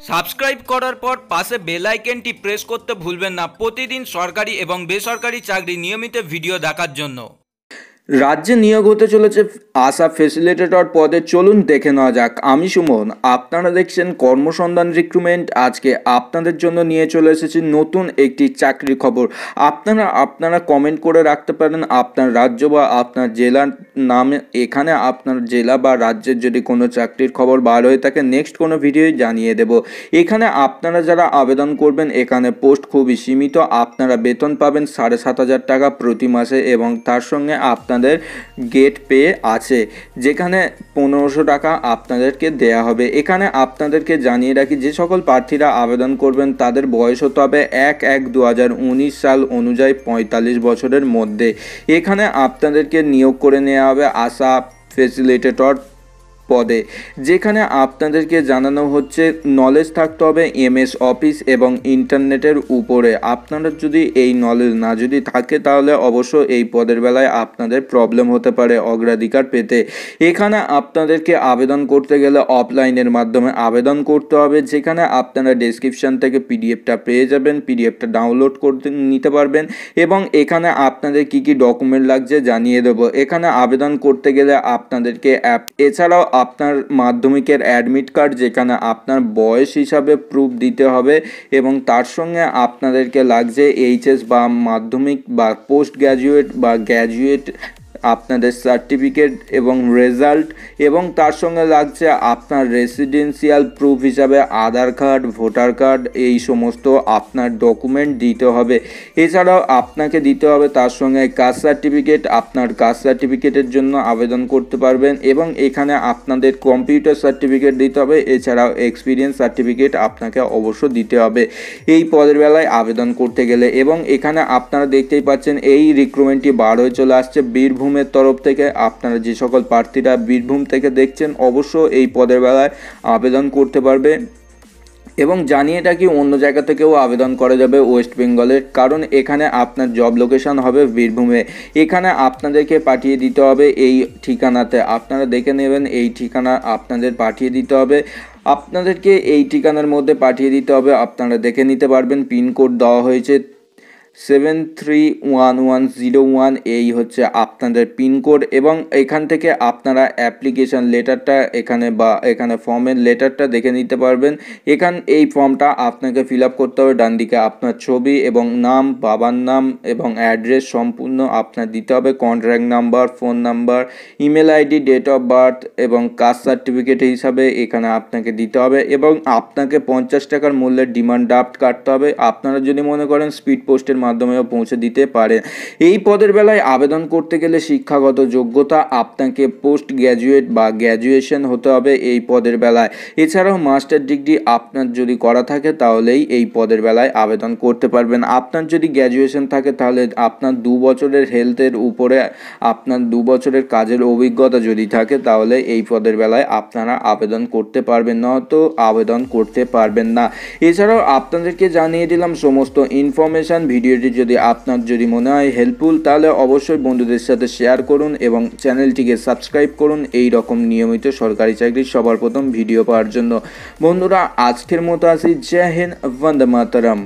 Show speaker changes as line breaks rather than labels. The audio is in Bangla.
সাবস্ক্রাইব করার পর পাশে বেল আইকনটি প্রেস করতে ভুলবেন না প্রতিদিন সরকারি এবং বেসরকারি চাকরি নিয়মিত ভিডিও দেখার জন্য।
রাজ্যে নিয়োগ হতে চলেছে আশা ফেসিলিটেটর পদে। চলুন দেখে নেওয়া যাক। আমি সুমন, আপনারা দেখছেন কর্মসন্ধান রিক্রুটমেন্ট। আজকে আপনাদের জন্য নিয়ে চলে এসেছি নতুন একটি চাকরির খবর। আপনারা কমেন্ট করে রাখতে পারেন আপনার রাজ্য বা আপনার জেলার নামে। এখানে আপনার জেলা বা রাজ্যের যদি কোনো চাকরির খবর বার হয়ে থাকে নেক্সট কোনো ভিডিওই জানিয়ে দেব। এখানে আপনারা যারা আবেদন করবেন, এখানে পোস্ট খুবই সীমিত। আপনারা বেতন পাবেন 7,500 টাকা প্রতি মাসে এবং তার সঙ্গে আপনাদের গেট পে আছে, যেখানে 1500 টাকা আপনাদেরকে দেয়া হবে। এখানে আপনাদেরকে জানিয়ে রাখি, যে সকল প্রার্থীরা আবেদন করবেন তাদের বয়স হতে হবে 1/1/2019 সাল অনুযায়ী 45 বছরের মধ্যে। এখানে আপনাদেরকে নিয়োগ করে নেওয়া হবে আশা ফেসিলিটেটর পদে, যেখানে আপনাদেরকে জানানো হচ্ছে নলেজ থাকতে হবে MS অফিস এবং ইন্টারনেটের উপরে। আপনারা যদি এই নলেজ না যদি থাকে তাহলে অবশ্য এই পদের বেলায় আপনাদের প্রবলেম হতে পারে অগ্রাধিকার পেতে। এখানে আপনাদেরকে আবেদন করতে গেলে অফলাইনের মাধ্যমে আবেদন করতে হবে, যেখানে আপনারা ডেসক্রিপশান থেকে পিডিএফটা পেয়ে যাবেন, পিডিএফটা ডাউনলোড করতে নিতে পারবেন এবং এখানে আপনাদের কি কি ডকুমেন্ট লাগছে জানিয়ে দেবো। এখানে আবেদন করতে গেলে আপনাদেরকে এছাড়াও আপনার মাধ্যমিকের অ্যাডমিট কার্ড, যেখানে আপনার বয়স হিসাবে প্রুফ দিতে হবে এবং তার সঙ্গে আপনাদেরকে লাগছে HS বা মাধ্যমিক বা পোস্ট গ্র্যাজুয়েট বা গ্র্যাজুয়েট আপনাদের সার্টিফিকেট এবং রেজাল্ট, এবং তার সঙ্গে লাগছে আপনার রেসিডেন্সিয়াল প্রুফ হিসাবে আধার কার্ড, ভোটার কার্ড, এই সমস্ত আপনার ডকুমেন্ট দিতে হবে। এছাড়াও আপনাকে দিতে হবে তার সঙ্গে কাস্ট সার্টিফিকেট। আপনার কাস্ট সার্টিফিকেটের জন্য আবেদন করতে পারবেন এবং এখানে আপনাদের কম্পিউটার সার্টিফিকেট দিতে হবে। এছাড়াও এক্সপিরিয়েন্স সার্টিফিকেট আপনাকে অবশ্য দিতে হবে এই পদের বেলায় আবেদন করতে গেলে। এবং এখানে আপনারা দেখতেই পাচ্ছেন এই রিক্রুটমেন্টটি বার হয়ে চলে আসছে বীরভূমের তরফ থেকে। আপনারা যে সকল প্রার্থীরা বীরভূম থেকে দেখছেন অবশ্য এই পদের বেলায় আবেদন করতে পারবে। এবং জানিয়ে রাখি, অন্য জায়গা থেকেও আবেদন করা যাবে ওয়েস্ট বেঙ্গলের, কারণ এখানে আপনার জব লোকেশন হবে বীরভূমে। এখানে আপনাদেরকে পাঠিয়ে দিতে হবে এই ঠিকানাতে, আপনারা দেখে নেবেন এই ঠিকানা আপনাদের পাঠিয়ে দিতে হবে। আপনাদেরকে এই ঠিকানার মধ্যে পাঠিয়ে দিতে হবে, আপনারা দেখে নিতে পারবেন। পিনকোড দেওয়া হয়েছে 731101, এই হচ্ছে আপনাদের পিনকোড। এবং এখান থেকে আপনারা অ্যাপ্লিকেশান লেটারটা এখানে ফর্মের লেটারটা দেখে নিতে পারবেন। এই ফর্মটা আপনাকে ফিল আপ করতে হবে। ডান দিকে আপনার ছবি এবং নাম, বাবার নাম এবং অ্যাড্রেস সম্পূর্ণ আপনার দিতে হবে। Contact number, phone number, email ID, date of birth এবং কাস্ট সার্টিফিকেট হিসাবে এখানে আপনাকে দিতে হবে। এবং আপনাকে 50 টাকার মূল্যের ডিমান্ড ড্রাফট কাটতে হবে। আপনারা যদি মনে করেন স্পিড পোস্টের মাধ্যমেও পৌঁছে দিতে পারে। এই পদের বেলায় আবেদন করতে গেলে শিক্ষাগত যোগ্যতা আপনাকে পোস্ট গ্র্যাজুয়েট বা গ্র্যাজুয়েশন হতে হবে এই পদের বেলায়। এছাড়াও মাস্টার ডিগ্রি আপনার যদি করা থাকে তাহলেই এই পদের বেলায় আবেদন করতে পারবেন। আপনার যদি গ্র্যাজুয়েশন থাকে তাহলে আপনার 2 বছরের হেলথের উপরে আপনার 2 বছরের কাজের অভিজ্ঞতা যদি থাকে তাহলে এই পদের বেলায় আপনারা আবেদন করতে পারবেন, নয়তো আবেদন করতে পারবেন না। এছাড়াও আপনাদেরকে জানিয়ে দিলাম সমস্ত ইনফরমেশান। ভিডিওটি যদি আপনার মনে হয় হেল্পফুল তাহলে অবশ্যই বন্ধুদের সাথে শেয়ার করুন এবং চ্যানেলটিকে সাবস্ক্রাইব করুন এই রকম নিয়মিত সরকারি চাকরির সবার প্রথম ভিডিও পাওয়ার জন্য। বন্ধুরা, আজকের মতো আসি। জয় হিন্দ, বন্দে মাতরম।